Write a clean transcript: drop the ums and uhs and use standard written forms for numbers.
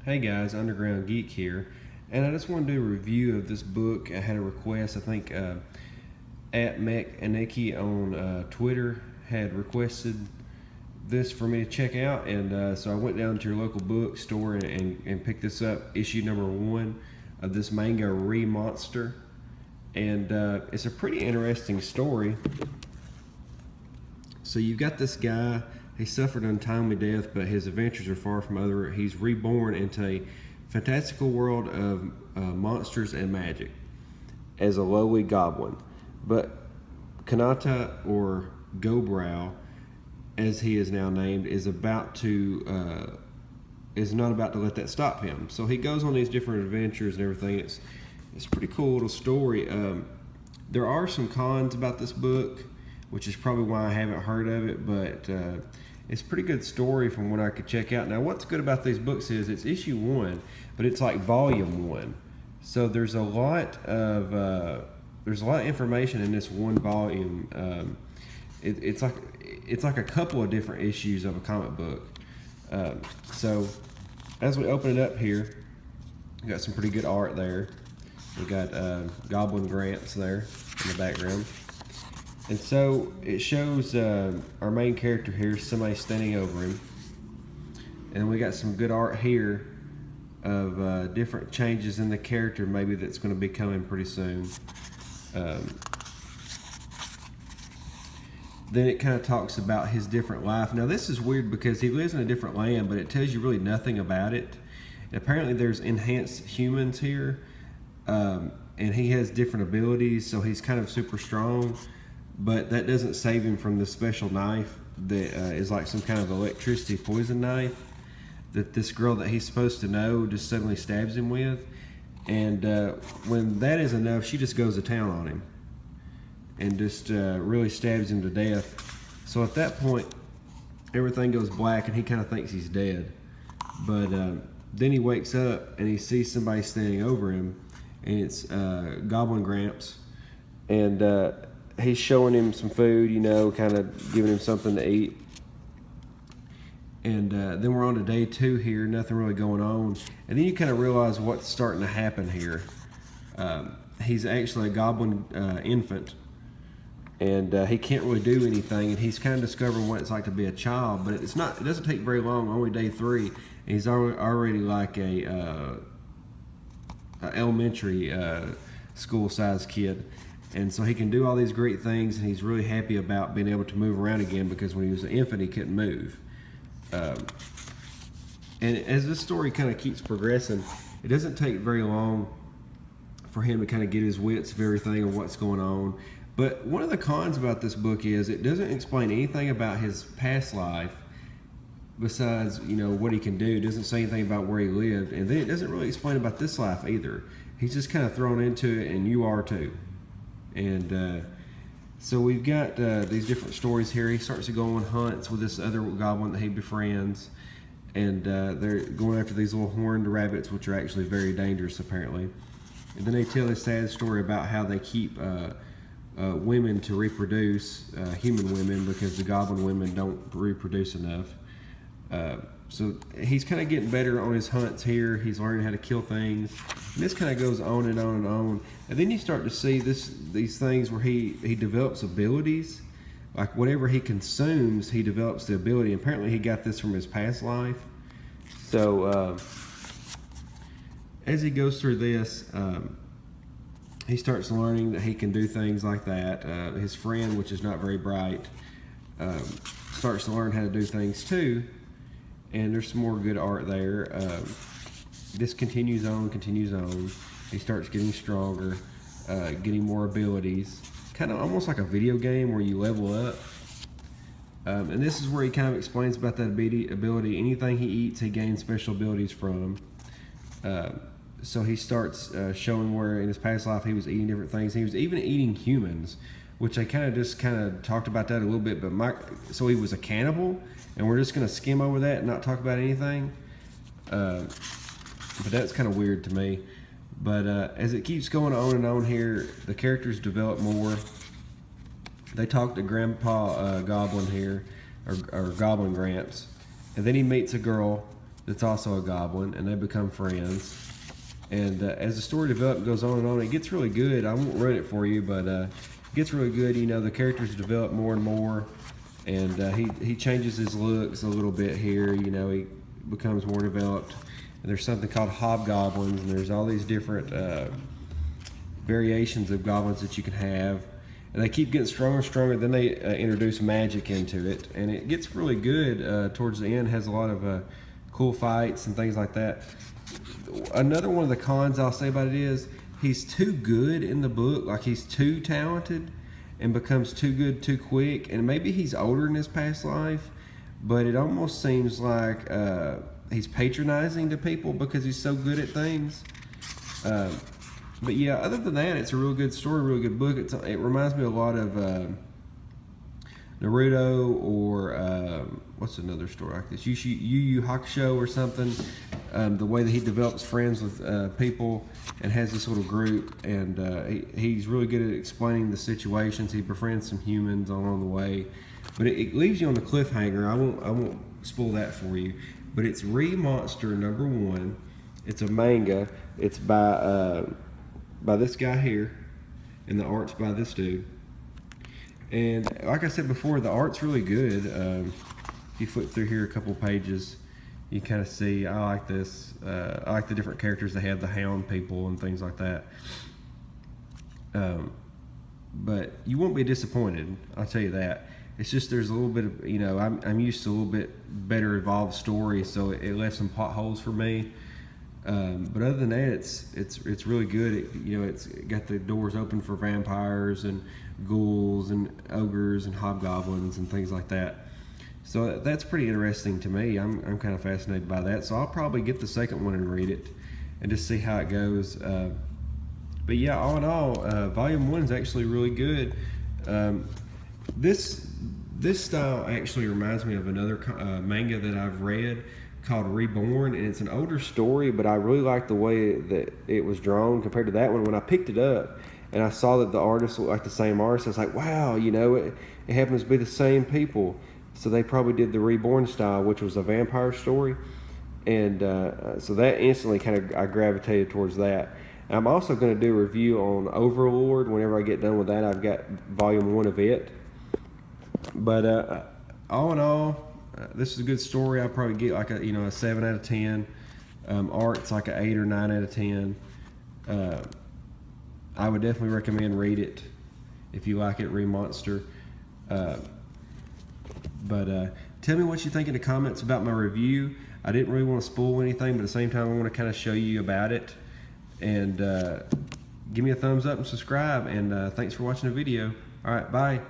Hey guys, Underground Geek here, and I just wanted to do a review of this book. I had a request. I think at Mech Aniki on Twitter had requested this for me to check out, and so I went down to your local bookstore and picked this up, issue number 1 of this manga Monster, and it's a pretty interesting story. So you've got this guy. He suffered an untimely death, but his adventures are far from over. He's reborn into a fantastical world of monsters and magic as a lowly goblin. But Kanata, or Gobrow, as he is now named, is not about to let that stop him. So he goes on these different adventures and everything. It's a pretty cool little story. There are some cons about this book, which is probably why I haven't heard of it, but it's a pretty good story from what I could check out. Now, what's good about these books is it's issue 1, but it's like volume 1. So there's a lot of information in this one volume. It's like a couple of different issues of a comic book. So as we open it up here, we got some pretty good art there. We got Goblin Gramps there in the background. And so it shows our main character here, somebody standing over him. And we got some good art here of different changes in the character, maybe that's going to be coming pretty soon. Then it kind of talks about his different life. Now this is weird because he lives in a different land, but it tells you really nothing about it. And apparently there's enhanced humans here, and he has different abilities, so he's kind of super strong. But that doesn't save him from the special knife that is like some kind of electricity poison knife that this girl that he's supposed to know just suddenly stabs him with. And when that is enough, she just goes to town on him and just really stabs him to death. So at that point, everything goes black and he kind of thinks he's dead. But then he wakes up and he sees somebody standing over him, and it's Goblin Gramps. And he's showing him some food, kind of giving him something to eat. And then we're on to day 2 here, nothing really going on. And then you kind of realize what's starting to happen here. He's actually a goblin infant, and he can't really do anything, and he's kind of discovering what it's like to be a child. But it doesn't take very long, only day 3, and he's already like a elementary school-sized kid. And so he can do all these great things, and he's really happy about being able to move around again, because when he was an infant, he couldn't move. And as this story kind of keeps progressing, it doesn't take very long for him to kind of get his wits of everything and what's going on. But one of the cons about this book is it doesn't explain anything about his past life besides, what he can do. It doesn't say anything about where he lived. And then it doesn't really explain about this life either. He's just kind of thrown into it, and you are too. And so we've got these different stories here. He starts to go on hunts with this other goblin that he befriends, and they're going after these little horned rabbits, which are actually very dangerous apparently. And then they tell this sad story about how they keep women to reproduce, human women, because the goblin women don't reproduce enough. So he's kind of getting better on his hunts here. He's learning how to kill things. And this kind of goes on and on and on. And then you start to see these things where he develops abilities. Like whatever he consumes, he develops the ability. Apparently he got this from his past life. So as he goes through this, he starts learning that he can do things like that. His friend, which is not very bright, starts to learn how to do things too. And there's some more good art there. This continues on. He starts getting stronger, getting more abilities. Kind of almost like a video game where you level up. And this is where he kind of explains about that ability. Anything he eats, he gains special abilities from. So he starts showing where in his past life he was eating different things. He was even eating humans, which I kind of talked about that a little bit. But so he was a cannibal, and we're just going to skim over that and not talk about anything. But that's kind of weird to me. But as it keeps going on and on here, the characters develop more. They talk to Grandpa Goblin here, or Goblin Gramps, and then he meets a girl that's also a goblin, and they become friends. And as the story develops, goes on and on, it gets really good. I won't ruin it for you, but it gets really good. You know, the characters develop more and more, and he changes his looks a little bit here. You know, he becomes more developed. And there's something called hobgoblins, and there's all these different variations of goblins that you can have. And they keep getting stronger and stronger. Then they introduce magic into it, and it gets really good towards the end. Has a lot of cool fights and things like that. Another one of the cons I'll say about it is he's too good in the book. Like, he's too talented and becomes too good too quick. And maybe he's older in his past life, but it almost seems like he's patronizing to people because he's so good at things. But yeah, other than that, it's a real good story, real good book. It reminds me a lot of Naruto, or what's another story like this? Yu Yu Hakusho or something. The way that he develops friends with people and has this little group, and he's really good at explaining the situations. He befriends some humans along the way, but it leaves you on the cliffhanger. I won't spoil that for you. But it's Monster #1. It's a manga. It's by this guy here, and the art's by this dude. And like I said before, the art's really good. If you flip through here a couple pages, you kind of see, I like this. I like the different characters they have, the hound people and things like that. But you won't be disappointed, I'll tell you that. It's just there's a little bit of, you know, I'm used to a little bit better evolved story, so it left some potholes for me. But other than that, it's really good. You know, it's got the doors open for vampires and ghouls and ogres and hobgoblins and things like that. So that's pretty interesting to me. I'm kind of fascinated by that. So I'll probably get the second one and read it and just see how it goes. But yeah, all in all, Volume 1 is actually really good. This style actually reminds me of another manga that I've read called Reborn, and it's an older story, but I really like the way that it was drawn compared to that one. When I picked it up and I saw that the artist looked like the same artist, I was like, wow, you know, it happens to be the same people. So they probably did the Reborn style, which was a vampire story. And so that instantly I gravitated towards that. And I'm also going to do a review on Overlord. Whenever I get done with that, I've got Volume 1 of it. But all in all, this is a good story. I'll probably get like a 7 out of 10. Art's like an 8 or 9 out of 10. I would definitely recommend read it if you like it, Monster. But tell me what you think in the comments about my review. I didn't really want to spoil anything, but at the same time I want to kind of show you about it. And give me a thumbs up and subscribe. And thanks for watching the video. All right, bye.